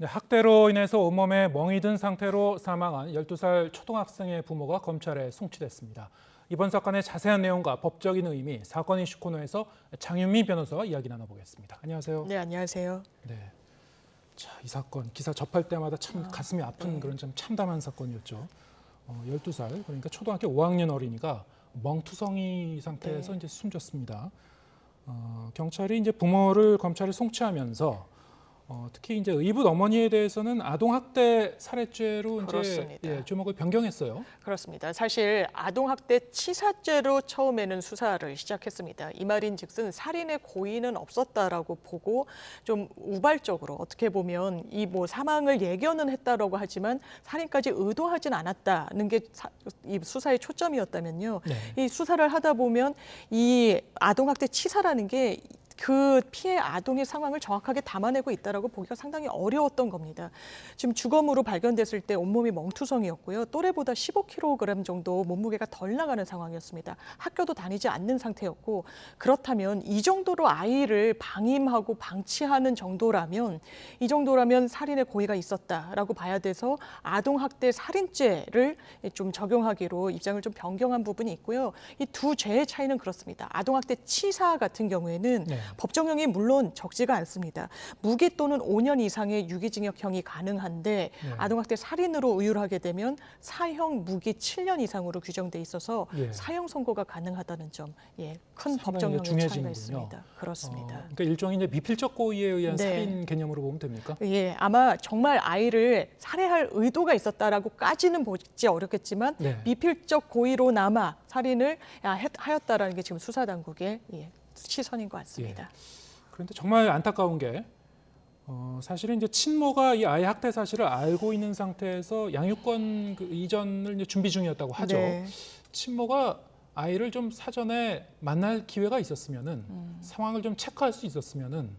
네, 학대로 인해서 온몸에 멍이 든 상태로 사망한 12살 초등학생의 부모가 검찰에 송치됐습니다. 이번 사건의 자세한 내용과 법적인 의미, 사건 이슈 코너에서 장윤미 변호사와 이야기 나눠보겠습니다. 안녕하세요. 네, 안녕하세요. 네, 자, 이 사건 기사 접할 때마다 참 가슴이 아픈 그런 좀 참담한 사건이었죠. 12살, 그러니까 초등학교 5학년 어린이가 멍투성이 상태에서 이제 숨졌습니다. 경찰이 이제 부모를 검찰에 송치하면서 특히 이제 의붓 어머니에 대해서는 아동학대 살해죄로 이제 제목을 변경했어요. 그렇습니다. 사실 아동학대 치사죄로 처음에는 수사를 시작했습니다. 이 말인즉슨 살인의 고의는 없었다라고 보고 좀 우발적으로 어떻게 보면 이 뭐 사망을 예견은 했다라고 하지만 살인까지 의도하진 않았다는 게 이 수사의 초점이었다면요. 이 수사를 하다 보면 이 아동학대 치사라는 게 그 피해 아동의 상황을 정확하게 담아내고 있다라고 보기가 상당히 어려웠던 겁니다. 지금 주검으로 발견됐을 때 온몸이 멍투성이었고요. 또래보다 15kg 정도 몸무게가 덜 나가는 상황이었습니다. 학교도 다니지 않는 상태였고, 그렇다면 이 정도로 아이를 방임하고 방치하는 정도라면 살인의 고의가 있었다라고 봐야 돼서 아동학대 살인죄를 좀 적용하기로 입장을 좀 변경한 부분이 있고요. 이 두 죄의 차이는 그렇습니다. 아동학대 치사 같은 경우에는 법정형이 물론 적지가 않습니다. 무기 또는 5년 이상의 유기징역형이 가능한데 아동학대 살인으로 의율하게 되면 사형 무기 7년 이상으로 규정돼 있어서 사형 선고가 가능하다는 점, 큰 법정형의 차이가 있습니다. 그렇습니다. 그러니까 일종의 이제 미필적 고의에 의한 살인 개념으로 보면 됩니까? 예, 아마 정말 아이를 살해할 의도가 있었다라고까지는 보지 어렵겠지만 미필적 고의로나마 살인을 하였다라는 게 지금 수사 당국의 시선인 것 같습니다. 그런데 정말 안타까운 게 사실은 이제 친모가 이 아이 학대 사실을 알고 있는 상태에서 양육권 이전을 이제 준비 중이었다고 하죠. 친모가 아이를 좀 사전에 만날 기회가 있었으면은 상황을 좀 체크할 수 있었으면은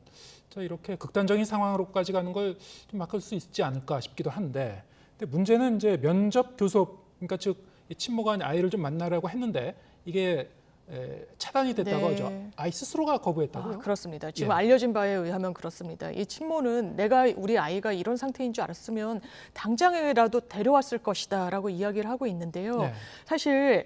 이렇게 극단적인 상황으로까지 가는 걸 좀 막을 수 있지 않을까 싶기도 한데, 근데 문제는 이제 면접 교섭, 그러니까 즉 친모가 아이를 좀 만나라고 했는데 이게 차단이 됐다고 하죠. 아이 스스로가 거부했다고요? 그렇습니다. 지금 알려진 바에 의하면 그렇습니다. 이 친모는 우리 아이가 이런 상태인 줄 알았으면 당장이라도 데려왔을 것이다라고 이야기를 하고 있는데요. 사실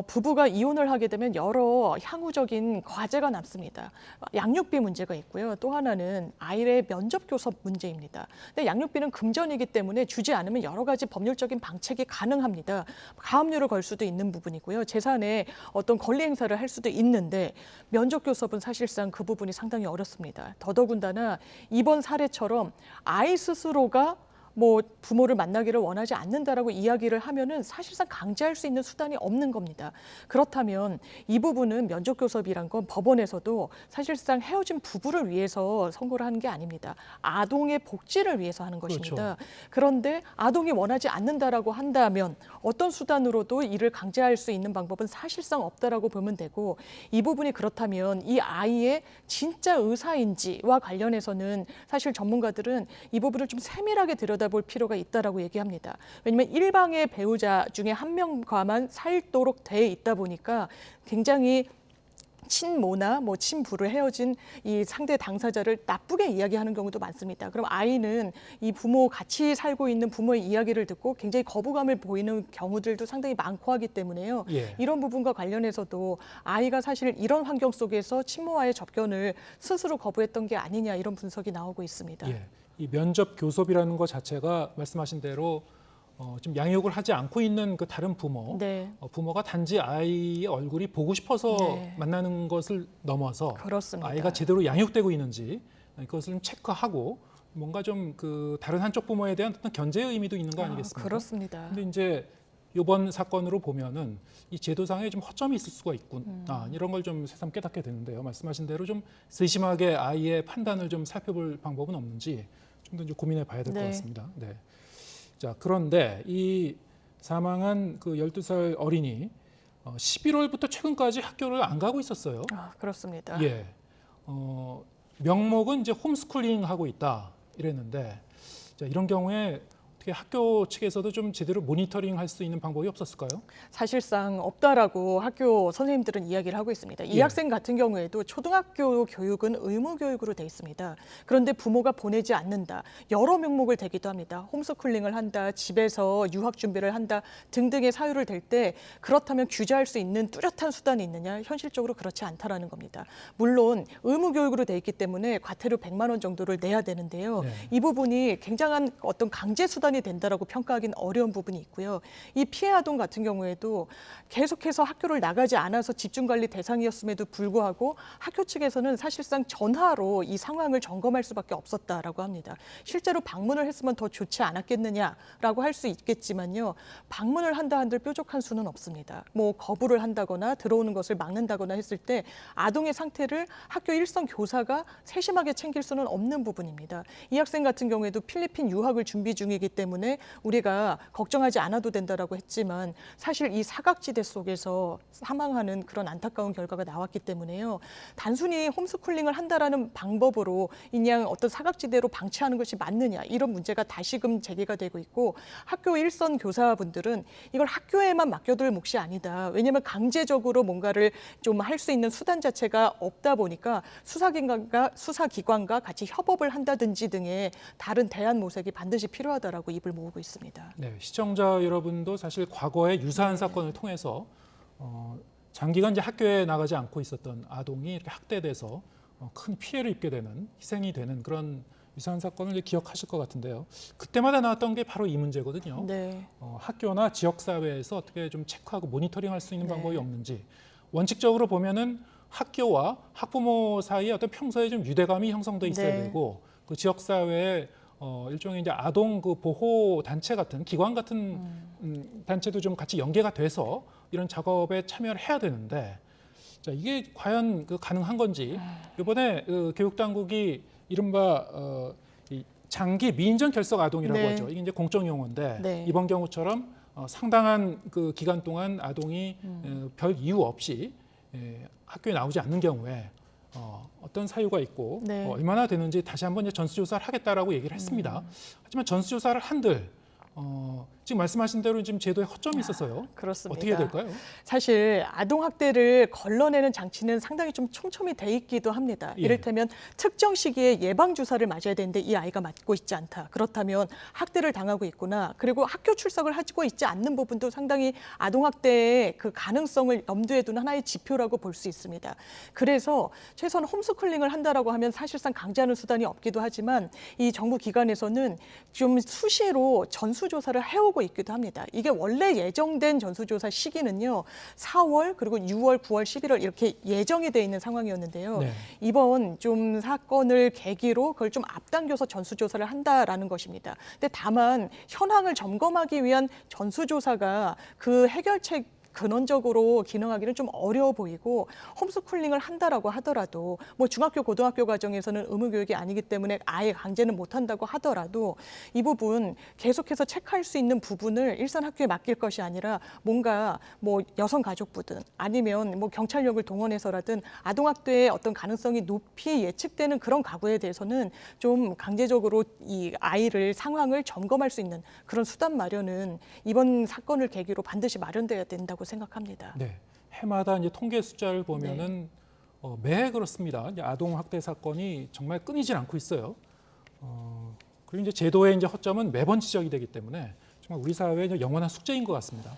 부부가 이혼을 하게 되면 여러 향후적인 과제가 남습니다. 양육비 문제가 있고요. 또 하나는 아이의 면접 교섭 문제입니다. 근데 양육비는 금전이기 때문에 주지 않으면 여러 가지 법률적인 방책이 가능합니다. 가압류를 걸 수도 있는 부분이고요. 재산에 어떤 권리 행사를 할 수도 있는데 면접 교섭은 사실상 그 부분이 상당히 어렵습니다. 더더군다나 이번 사례처럼 아이 스스로가 부모를 만나기를 원하지 않는다라고 이야기를 하면은 사실상 강제할 수 있는 수단이 없는 겁니다. 그렇다면 이 부분은 면접 교섭이란 건 법원에서도 사실상 헤어진 부부를 위해서 선고를 하는 게 아닙니다. 아동의 복지를 위해서 하는 것입니다. 그런데 아동이 원하지 않는다라고 한다면 어떤 수단으로도 이를 강제할 수 있는 방법은 사실상 없다라고 보면 되고, 이 부분이 그렇다면 이 아이의 진짜 의사인지와 관련해서는 사실 전문가들은 이 부분을 좀 세밀하게 들여다볼 필요가 있다라고 얘기합니다. 왜냐하면 일방의 배우자 중에 한 명과만 살도록 돼 있다 보니까 굉장히 친모나 친부를 헤어진 이 상대 당사자를 나쁘게 이야기하는 경우도 많습니다. 그럼 아이는 이 부모 같이 살고 있는 부모의 이야기를 듣고 굉장히 거부감을 보이는 경우들도 상당히 많고 하기 때문에요. 이런 부분과 관련해서도 아이가 사실 이런 환경 속에서 친모와의 접견을 스스로 거부했던 게 아니냐, 이런 분석이 나오고 있습니다. 이 면접 교섭이라는 것 자체가 말씀하신 대로 지금 양육을 하지 않고 있는 그 다른 부모, 부모가 단지 아이의 얼굴이 보고 싶어서 만나는 것을 넘어서 아이가 제대로 양육되고 있는지 그것을 좀 체크하고 뭔가 좀 그 다른 한쪽 부모에 대한 어떤 견제의 의미도 있는 거 아니겠습니까? 그렇습니다. 근데 이제 이번 사건으로 보면은 이 제도상에 좀 허점이 있을 수가 있구나, 이런 걸 좀 새삼 깨닫게 되는데요. 말씀하신 대로 좀 세심하게 아이의 판단을 좀 살펴볼 방법은 없는지 좀 더 고민해 봐야 될 것 같습니다. 자, 그런데 이 사망한 그 12살 어린이 11월부터 최근까지 학교를 안 가고 있었어요. 그렇습니다. 명목은 이제 홈스쿨링 하고 있다 이랬는데, 자, 이런 경우에 어떻게 학교 측에서도 좀 제대로 모니터링할 수 있는 방법이 없었을까요? 사실상 없다라고 학교 선생님들은 이야기를 하고 있습니다. 이 예. 학생 같은 경우에도 초등학교 교육은 의무 교육으로 돼 있습니다. 그런데 부모가 보내지 않는다. 여러 명목을 대기도 합니다. 홈스쿨링을 한다, 집에서 유학 준비를 한다 등등의 사유를 댈 때 그렇다면 규제할 수 있는 뚜렷한 수단이 있느냐? 현실적으로 그렇지 않다라는 겁니다. 물론 의무 교육으로 돼 있기 때문에 과태료 100만 원 정도를 내야 되는데요. 네. 이 부분이 굉장한 어떤 강제 수단이 된다라고 평가하기는 어려운 부분이 있고요. 이 피해 아동 같은 경우에도 계속해서 학교를 나가지 않아서 집중관리 대상이었음에도 불구하고 학교 측에서는 사실상 전화로 이 상황을 점검할 수밖에 없었다라고 합니다. 실제로 방문을 했으면 더 좋지 않았겠느냐라고 할 수 있겠지만요. 방문을 한다 한들 뾰족한 수는 없습니다. 뭐 거부를 한다거나 들어오는 것을 막는다거나 했을 때 아동의 상태를 학교 일선 교사가 세심하게 챙길 수는 없는 부분입니다. 이 학생 같은 경우에도 필리핀 유학을 준비 중이기 때문에 우리가 걱정하지 않아도 된다라고 했지만 사실 이 사각지대 속에서 사망하는 그런 안타까운 결과가 나왔기 때문에요. 단순히 홈스쿨링을 한다라는 방법으로 그냥 어떤 사각지대로 방치하는 것이 맞느냐 이런 문제가 다시금 제기가 되고 있고 학교 일선 교사분들은 이걸 학교에만 맡겨둘 몫이 아니다. 왜냐하면 강제적으로 뭔가를 좀 할 수 있는 수단 자체가 없다 보니까 수사기관과 같이 협업을 한다든지 등의 다른 대안 모색이 반드시 필요하다라고 입을 모으고 있습니다. 네, 시청자 여러분도 사실 과거에 유사한 사건을 통해서 장기간 이제 학교에 나가지 않고 있었던 아동이 이렇게 학대돼서 큰 피해를 입게 되는 희생이 되는 그런 유사한 사건을 이제 기억하실 것 같은데요. 그때마다 나왔던 게 바로 이 문제거든요. 네. 학교나 지역 사회에서 어떻게 좀 체크하고 모니터링할 수 있는 네. 방법이 없는지 원칙적으로 보면은 학교와 학부모 사이에 어떤 평소에 좀 유대감이 형성돼 있어야 네. 되고 그 지역 사회에 일종의 이제 아동 그 보호 단체 같은 기관 같은 단체도 좀 같이 연계가 돼서 이런 작업에 참여를 해야 되는데 자, 이게 과연 그 가능한 건지 이번에 그 교육 당국이 이른바 이 장기 미인전 결석 아동이라고 네. 하죠. 이게 이제 공적 용어인데 네. 이번 경우처럼 상당한 그 기간 동안 아동이 별 이유 없이 학교에 나오지 않는 경우에 어떤 사유가 있고 네. 얼마나 되는지 다시 한번 이제 전수조사를 하겠다라고 얘기를 했습니다. 하지만 전수조사를 한들 지금 말씀하신 대로 지금 제도에 허점이 있어서요. 그렇습니다. 어떻게 해야 될까요? 사실 아동 학대를 걸러내는 장치는 상당히 좀 촘촘히 돼 있기도 합니다. 예. 이를테면 특정 시기에 예방 주사를 맞아야 되는데 이 아이가 맞고 있지 않다. 그렇다면 학대를 당하고 있구나. 그리고 학교 출석을 하고 있지 않는 부분도 상당히 아동 학대의 그 가능성을 염두에 두는 하나의 지표라고 볼 수 있습니다. 그래서 최소한 홈스쿨링을 한다라고 하면 사실상 강제하는 수단이 없기도 하지만 이 정부 기관에서는 좀 수시로 전수조사를 해오고 있기도 합니다. 이게 원래 예정된 전수조사 시기는요. 4월 그리고 6월, 9월, 11월 이렇게 예정이 돼 있는 상황이었는데요. 네. 이번 좀 사건을 계기로 그걸 좀 앞당겨서 전수조사를 한다라는 것입니다. 근데 다만 현황을 점검하기 위한 전수조사가 그 해결책 근원적으로 기능하기는 좀 어려워 보이고 홈스쿨링을 한다라고 하더라도 뭐 중학교, 고등학교 과정에서는 의무 교육이 아니기 때문에 아예 강제는 못 한다고 하더라도 이 부분 계속해서 체크할 수 있는 부분을 일선 학교에 맡길 것이 아니라 뭔가 뭐 여성가족부든 아니면 뭐 경찰력을 동원해서라든 아동학대의 어떤 가능성이 높이 예측되는 그런 가구에 대해서는 좀 강제적으로 이 아이를 상황을 점검할 수 있는 그런 수단 마련은 이번 사건을 계기로 반드시 마련돼야 된다고 생각합니다. 네, 해마다 이제 통계 숫자를 보면은 매해 그렇습니다. 이제 아동 학대 사건이 정말 끊이질 않고 있어요. 그리고 이제 제도의 이제 허점은 매번 지적이 되기 때문에 정말 우리 사회의 영원한 숙제인 것 같습니다.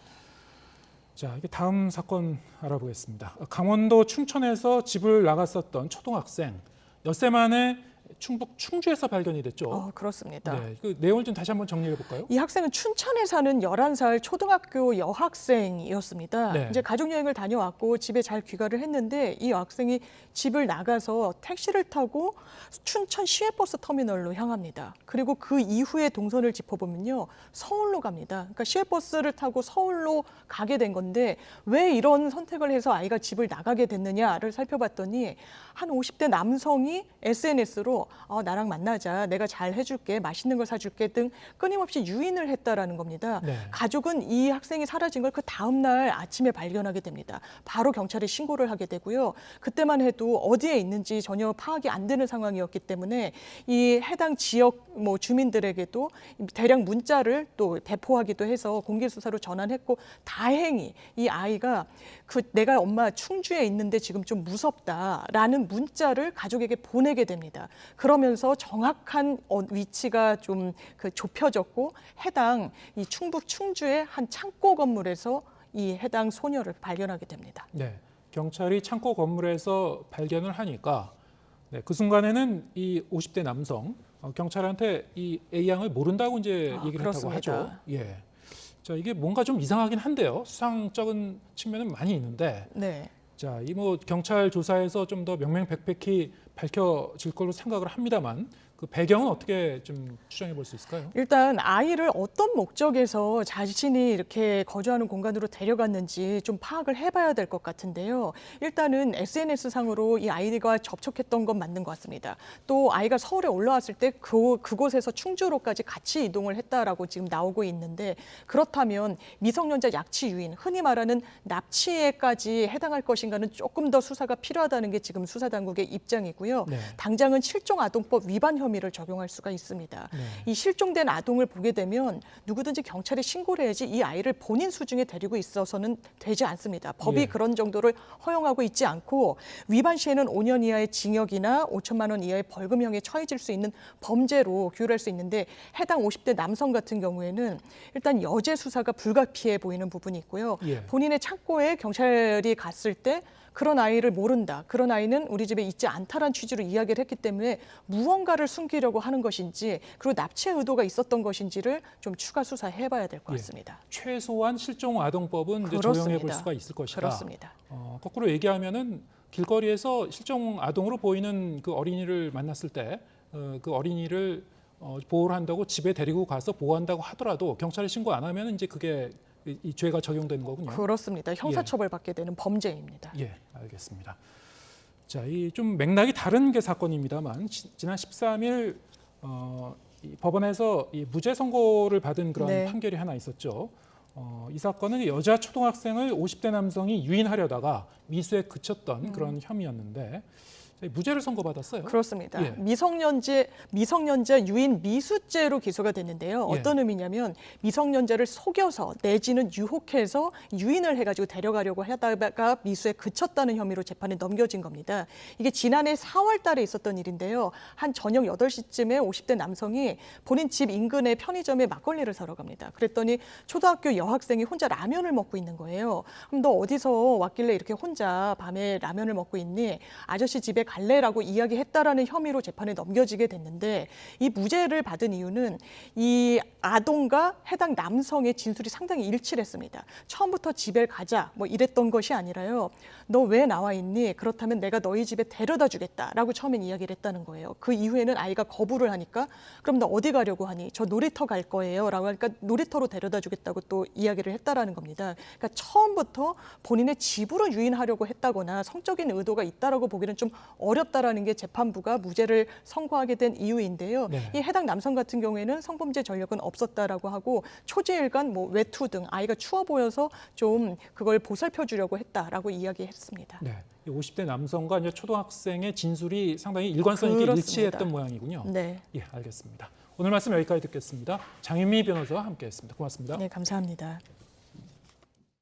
자, 이게 다음 사건 알아보겠습니다. 강원도 춘천에서 집을 나갔었던 초등학생 엿새 만에 충북 충주에서 발견이 됐죠. 그렇습니다. 네, 그 내용을 좀 다시 한번 정리해 볼까요? 이 학생은 춘천에 사는 11살 초등학교 여학생이었습니다. 네. 이제 가족여행을 다녀왔고 집에 잘 귀가를 했는데 이 여학생이 집을 나가서 택시를 타고 춘천 시외버스 터미널로 향합니다. 그리고 그 이후에 동선을 짚어보면요. 서울로 갑니다. 그러니까 시외버스를 타고 서울로 가게 된 건데 왜 이런 선택을 해서 아이가 집을 나가게 됐느냐를 살펴봤더니 한 50대 남성이 SNS로 상대로 나랑 만나자, 내가 잘 해줄게, 맛있는 걸 사줄게 등 끊임없이 유인을 했다라는 겁니다. 네. 가족은 이 학생이 사라진 걸 그 다음 날 아침에 발견하게 됩니다. 바로 경찰에 신고를 하게 되고요. 그때만 해도 어디에 있는지 전혀 파악이 안 되는 상황이었기 때문에 이 해당 지역 주민들에게도 대량 문자를 또 배포하기도 해서 공개 수사로 전환했고, 다행히 이 아이가 내가 엄마 충주에 있는데 지금 좀 무섭다라는 문자를 가족에게 보내게 됩니다. 그러면서 정확한 위치가 좀 좁혀졌고, 해당 이 충북 충주의 한 창고 건물에서 이 해당 소녀를 발견하게 됩니다. 네, 경찰이 창고 건물에서 발견을 하니까 네, 그 순간에는 이 50대 남성 경찰한테 이 A 양을 모른다고 이제 얘기를 그렇습니다. 했다고 하죠. 예. 자, 이게 뭔가 좀 이상하긴 한데요. 수상적인 측면은 많이 있는데. 네. 자, 이 경찰 조사에서 좀 더 명명백백히 밝혀질 걸로 생각을 합니다만, 그 배경은 어떻게 좀 추정해 볼 수 있을까요? 일단 아이를 어떤 목적에서 자신이 이렇게 거주하는 공간으로 데려갔는지 좀 파악을 해봐야 될 것 같은데요. 일단은 SNS상으로 이 아이가 접촉했던 건 맞는 것 같습니다. 또 아이가 서울에 올라왔을 때 그곳에서 충주로까지 같이 이동을 했다라고 지금 나오고 있는데, 그렇다면 미성년자 약취 유인, 흔히 말하는 납치에까지 해당할 것인가는 조금 더 수사가 필요하다는 게 지금 수사당국의 입장이고요. 네. 당장은 실종아동법 위반 혐의를 적용할 수가 있습니다. 네. 이 실종된 아동을 보게 되면 누구든지 경찰에 신고를 해야지 이 아이를 본인 수중에 데리고 있어서는 되지 않습니다. 법이 예. 그런 정도를 허용하고 있지 않고, 위반 시에는 5년 이하의 징역이나 5천만 원 이하의 벌금형에 처해질 수 있는 범죄로 규율할 수 있는데, 해당 50대 남성 같은 경우에는 일단 여죄 수사가 불가피해 보이는 부분이 있고요. 예. 본인의 창고에 경찰이 갔을 때 그런 아이를 모른다, 그런 아이는 우리 집에 있지 않다라는 취지로 이야기를 했기 때문에 무언가를 숨기려고 하는 것인지, 그리고 납치의 의도가 있었던 것인지를 좀 추가 수사해봐야 될 것 같습니다. 최소한 실종 아동법은 이제 그렇습니다. 적용해 볼 수가 있을 것이다. 그렇습니다. 거꾸로 얘기하면은 길거리에서 실종 아동으로 보이는 그 어린이를 만났을 때 그 어린이를 보호를 한다고 집에 데리고 가서 보호한다고 하더라도 경찰에 신고 안 하면 이제 그게 이 죄가 적용되는 거군요. 그렇습니다. 형사처벌 받게 되는 범죄입니다. 예, 알겠습니다. 자, 이 좀 맥락이 다른 게 사건입니다만, 지난 13일 이 법원에서 이 무죄 선고를 받은 그런 네. 판결이 하나 있었죠. 이 사건은 여자 초등학생을 50대 남성이 유인하려다가 미수에 그쳤던 그런 혐의였는데, 무죄를 선고받았어요. 그렇습니다. 예. 미성년자 유인 미수죄로 기소가 됐는데요. 예. 어떤 의미냐면 미성년자를 속여서 내지는 유혹해서 유인을 해가지고 데려가려고 하다가 미수에 그쳤다는 혐의로 재판에 넘겨진 겁니다. 이게 지난해 4월 달에 있었던 일인데요. 한 저녁 8시쯤에 50대 남성이 본인 집 인근의 편의점에 막걸리를 사러 갑니다. 그랬더니 초등학교 여학생이 혼자 라면을 먹고 있는 거예요. 그럼 너 어디서 왔길래 이렇게 혼자 밤에 라면을 먹고 있니? 아저씨 집에 갈래라고 이야기했다라는 혐의로 재판에 넘겨지게 됐는데, 이 무죄를 받은 이유는 이 아동과 해당 남성의 진술이 상당히 일치했습니다. 처음부터 집에 가자 이랬던 것이 아니라요. 너 왜 나와 있니? 그렇다면 내가 너희 집에 데려다 주겠다라고 처음엔 이야기를 했다는 거예요. 그 이후에는 아이가 거부를 하니까 그럼 너 어디 가려고 하니? 저 놀이터 갈 거예요 라고 하니까 놀이터로 데려다 주겠다고 또 이야기를 했다라는 겁니다. 그러니까 처음부터 본인의 집으로 유인하려고 했다거나 성적인 의도가 있다라고 보기는 좀 어렵다라는 게 재판부가 무죄를 선고하게 된 이유인데요. 네. 이 해당 남성 같은 경우에는 성범죄 전력은 없었다라고 하고, 초지일관 외투 등 아이가 추워 보여서 좀 그걸 보살펴 주려고 했다라고 이야기했습니다. 네. 이 50대 남성과 이제 초등학생의 진술이 상당히 일관성 있게 그렇습니다. 일치했던 모양이군요. 네. 예, 알겠습니다. 오늘 말씀 여기까지 듣겠습니다. 장윤미 변호사와 함께했습니다. 고맙습니다. 네, 감사합니다.